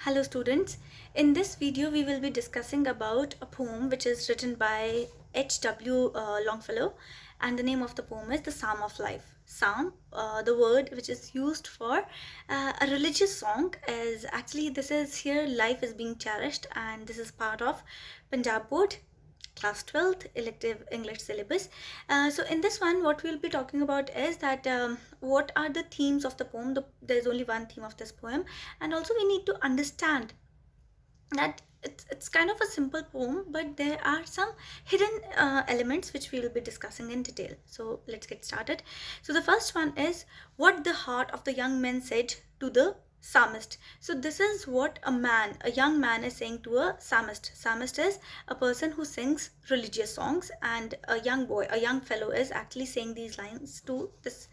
Hello students, in this video we will be discussing about a poem which is written by H.W. Longfellow, and the name of the poem is The Psalm of Life. Psalm, the word which is used for a religious song, is actually this is here life is being cherished, and this is part of Punjab Board class 12th elective English syllabus. So in this one what we'll be talking about is that what are the themes of the poem. There's only one theme of this poem, and also we need to understand that it's kind of a simple poem, but there are some hidden elements which we will be discussing in detail. So let's get started. So the first one is what the heart of the young man said to the psalmist. So this is what a young man is saying to a psalmist. Psalmist is a person who sings religious songs, and a young fellow is actually saying these lines to this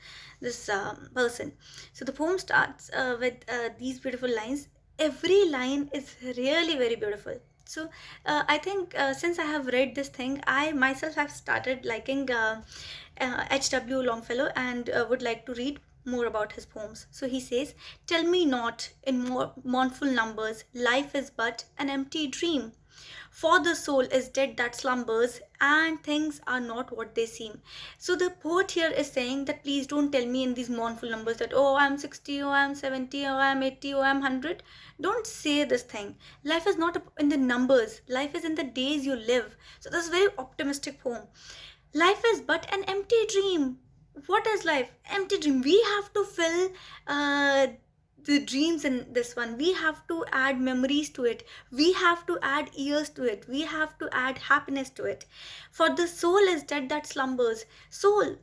person. So the poem starts with these beautiful lines. Every line is really very beautiful. So I think since I have read this thing, I myself have started liking H.W. Longfellow, and would like to read more about his poems. So he says, "Tell me not in more mournful numbers, life is but an empty dream. For the soul is dead that slumbers, and things are not what they seem." So the poet here is saying that please don't tell me in these mournful numbers that, oh, I'm 60, oh, I'm 70, oh, I'm 80, oh, I'm 100. Don't say this thing. Life is not in the numbers. Life is in the days you live. So this is a very optimistic poem. Life is but an empty dream. What is life? Empty dream. We have to fill the dreams in this one. We have to add memories to it. We have to add years to it. We have to add happiness to it. For the soul is dead that slumbers. Soul,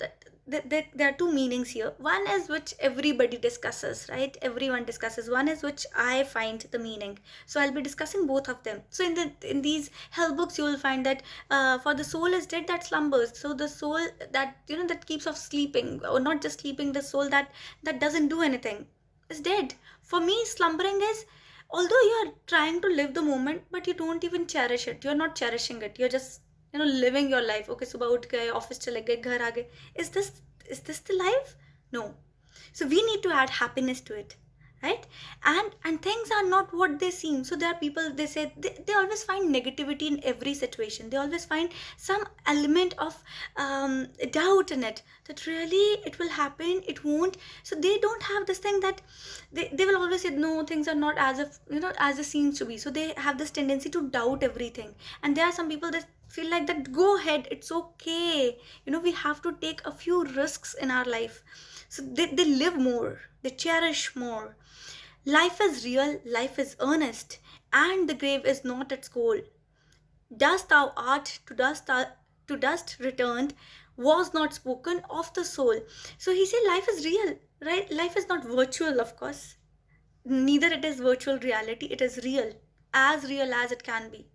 there are two meanings here. One is which everybody discusses, right? Everyone discusses. One is which I find the meaning. So I'll be discussing both of them. So in these hell books, you will find that for the soul is dead that slumbers. So the soul that that keeps off sleeping, or not just sleeping, the soul that doesn't do anything is dead. For me, slumbering is although you are trying to live the moment, but you don't even cherish it. You're not cherishing it. You're just living your life. Okay, सुबह उठ गए, office चले गए, घर आ गए. Is this the life? No. So we need to add happiness to it, right? And things are not what they seem. So there are people, they say they always find negativity in every situation. They always find some element of doubt in it, that really it will happen, it won't. So they don't have this thing that they will always say no, things are not as if as it seems to be. So they have this tendency to doubt everything. And there are some people that feel like that, go ahead, it's okay, we have to take a few risks in our life. So they live more, they cherish more. Life is real, life is earnest, and the grave is not its goal. Dust thou art, to dust returned, was not spoken of the soul. So he said life is real, right? Life is not virtual, of course. Neither it is virtual reality, it is real as it can be.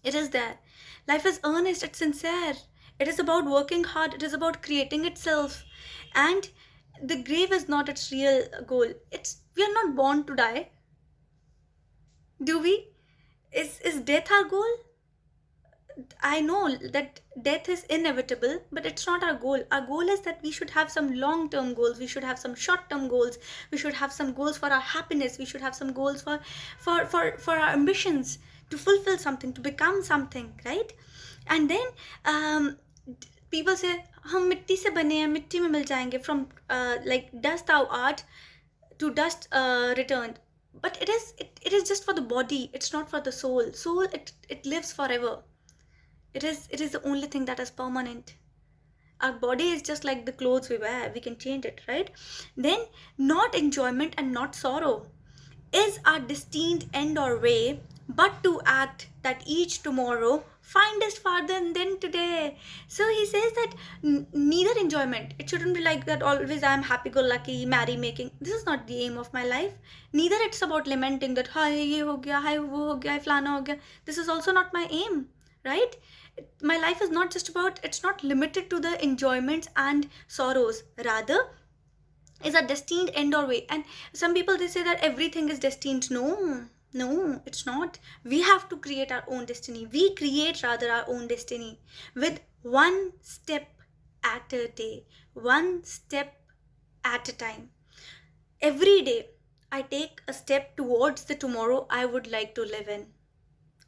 It is there. Life is earnest, it's sincere. It is about working hard, it is about creating itself. And the grave is not its real goal. We are not born to die. Do we? Is death our goal? I know that death is inevitable, but it's not our goal. Our goal is that we should have some long-term goals. We should have some short-term goals. We should have some goals for our happiness. We should have some goals for our ambitions, to fulfill something, to become something, right? And then people say, हम मिट्टी से बने हैं, मिट्टी में मिल जाएंगे. From like dust thou art, to dust returned. But it is just for the body. It's not for the soul. Soul, it lives forever. It is the only thing that is permanent. Our body is just like the clothes we wear. We can change it, right? Then, not enjoyment and not sorrow is our destined end or way, but to act that each tomorrow findest farther than today. So he says that neither enjoyment, it shouldn't be like that always I'm happy-go-lucky, merry-making. This is not the aim of my life. Neither it's about lamenting that hi ye ho gaya, hi wo ho gaya, flana ho gaya. This is also not my aim, right? My life is not just about, it's not limited to the enjoyments and sorrows. Rather, is a destined end or way. And some people, they say that everything is destined. No, it's not. We have to create our own destiny. We create rather our own destiny with one step at a day, one step at a time. Every day I take a step towards the tomorrow I would like to live in.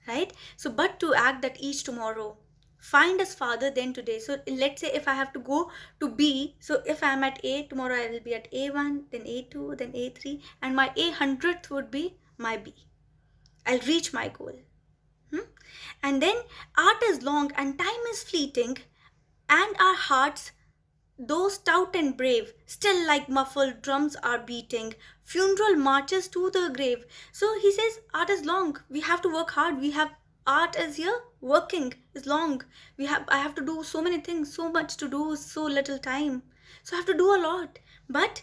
Right? So, but to act that each tomorrow find us farther than today. So let's say if I have to go to B, so if I'm at A, tomorrow I will be at A1, then A2, then A3, and my A100th would be my B. I'll reach my goal. And then art is long and time is fleeting, and our hearts, though stout and brave, still like muffled drums are beating, funeral marches to the grave. So he says art is long. We have to work hard. We have art is here, working is long. I have to do so many things, so much to do, so little time. So I have to do a lot. But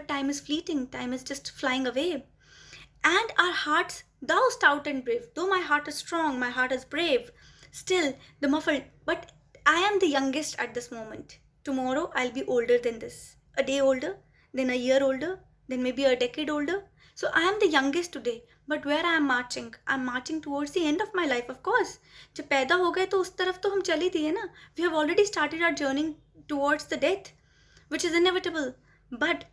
time is fleeting, time is just flying away. And our hearts, thou stout and brave, though my heart is strong, my heart is brave, still the muffled, but I am the youngest at this moment. Tomorrow I'll be older than this, a day older, then a year older, then maybe a decade older. So I am the youngest today, but where I am marching? I'm marching towards the end of my life, of course. जब पैदा हो गए तो उस तरफ तो हम चल ही दिए ना. We have already started our journey towards the death, which is inevitable. But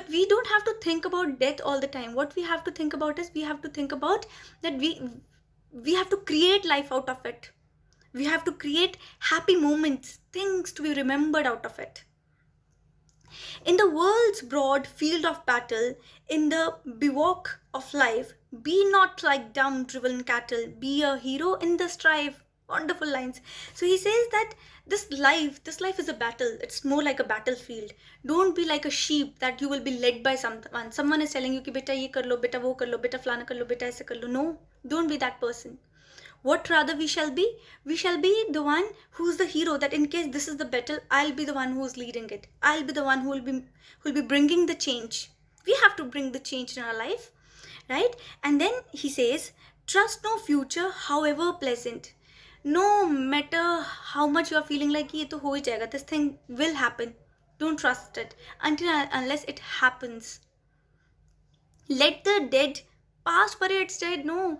we don't have to think about death all the time. What we have to think about is we have to think about that we have to create life out of it. We have to create happy moments, things to be remembered out of it. In the world's broad field of battle, in the bivouac of life, be not like dumb driven cattle, be a hero in the strife. Wonderful lines. So he says that this life is a battle. It's more like a battlefield. Don't be like a sheep that you will be led by someone. Someone is telling you ki beta ye kar lo, beta wo kar lo, beta flana kar lo, beta aise kar lo. No, don't be that person. What rather we shall be? We shall be the one who's the hero, that in case this is the battle, I'll be the one who's leading it. I'll be the one who will be bringing the change. We have to bring the change in our life, right? And then he says, trust no future, however pleasant. No matter how much you are feeling like ye to ho hi jayega, this thing will happen. Don't trust it unless it happens. Let the dead past parades dead. No,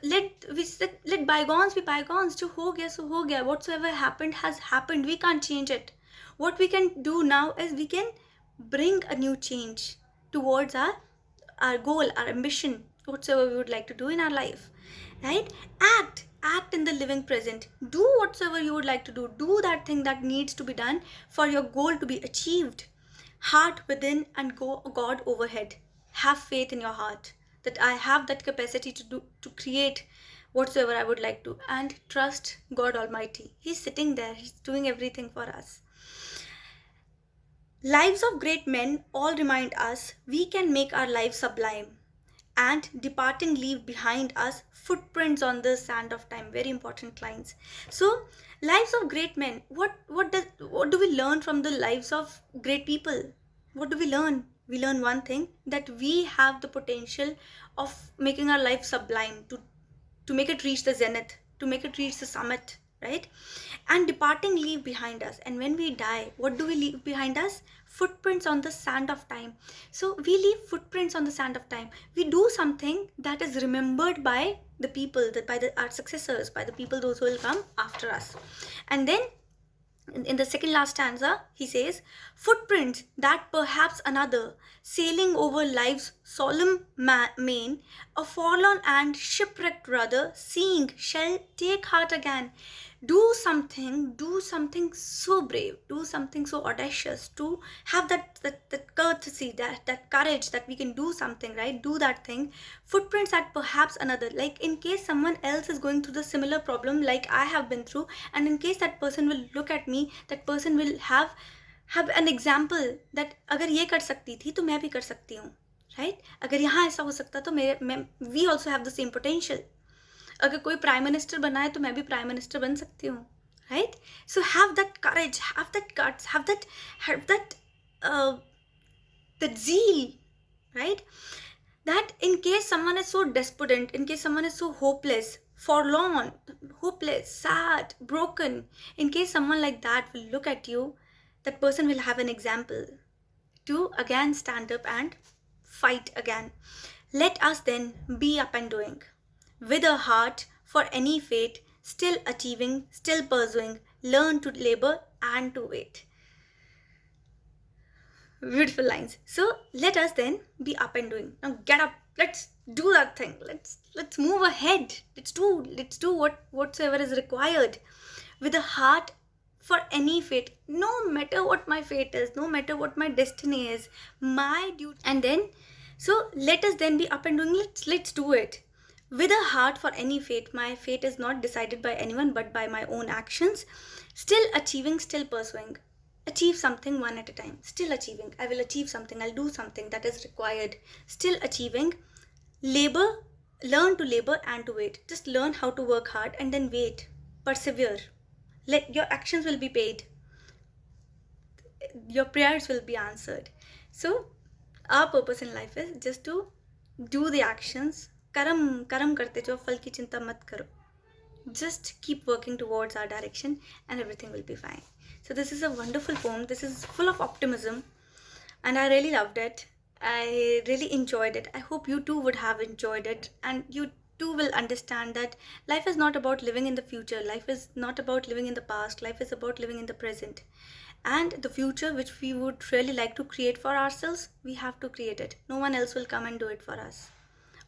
let bygones be bygones. Jo ho gaya so ho gaya. Whatsoever happened has happened. We can't change it. What we can do now is we can bring a new change towards our goal, our ambition, whatsoever we would like to do in our life, right? Act in the living present. Do whatsoever you would like to do. Do that thing that needs to be done for your goal to be achieved. Heart within and God overhead. Have faith in your heart that I have that capacity to create whatsoever I would like to, and trust God Almighty. He's sitting there. He's doing everything for us. Lives of great men all remind us we can make our lives sublime, and departing leave behind us footprints on the sand of time. Very important lines. So lives of great men, what do we learn from the lives of great people? What do we learn? We learn one thing, that we have the potential of making our life sublime, to make it reach the zenith, to make it reach the summit, right? And departing leave behind us, and when we die, what do we leave behind us? Footprints on the sand of time. So we leave footprints on the sand of time. We do something that is remembered by the people, our successors, by the people, those who will come after us. And then in the second last stanza, he says, footprints that perhaps another, sailing over life's solemn main, a forlorn and shipwrecked rudder, seeing, shall take heart again. Do something so brave, do something so audacious, to have that courtesy, that courage, that we can do something, right? Do that thing. Footprints that perhaps another, like in case someone else is going through the similar problem like I have been through, and in case that person will look at me, that person will have an example that अगर ये कर सकती थी तो मैं भी कर सकती हूँ, right? अगर यहाँ ऐसा हो सकता तो we also have the same potential. अगर कोई प्राइम मिनिस्टर बना है तो मैं भी प्राइम मिनिस्टर बन सकती हूँ, right? So have that courage, have that guts, have that zeal, right? That in case someone is so despondent, in case someone is so hopeless, forlorn, hopeless, sad, broken, in case someone like that will look at you, that person will have an example to again stand up and fight again. Let us then be up and doing, with a heart for any fate, still achieving, still pursuing, learn to labor and to wait. Beautiful lines. So let us then be up and doing. Now get up. Let's do that thing. Let's move ahead. Let's do whatsoever is required with a heart for any fate. No matter what my fate is, no matter what my destiny is, my duty. And then, so let us then be up and doing. Let's do it with a heart for any fate. My fate is not decided by anyone but by my own actions. Still achieving, still pursuing. Achieve something one at a time. Still achieving. I will achieve something. I'll do something that is required. Still achieving. Labor, learn to labor and to wait. Just learn how to work hard and then wait. Persevere. Let your actions will be paid. Your prayers will be answered. So our purpose in life is just to do the actions. Karam karte jo, fal ki chinta mat karo. Just keep working towards our direction and everything will be fine. So this is a wonderful poem. This is full of optimism and I really loved it. I really enjoyed it. I hope you too would have enjoyed it and you too will understand that life is not about living in the future. Life is not about living in the past. Life is about living in the present. And the future which we would really like to create for ourselves, we have to create it. No one else will come and do it for us.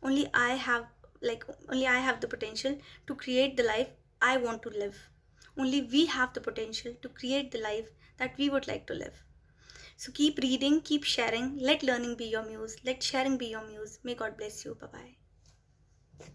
Only I have the potential to create the life I want to live. Only we have the potential to create the life that we would like to live. So keep reading, keep sharing. Let learning be your muse. Let sharing be your muse. May God bless you. Bye-bye.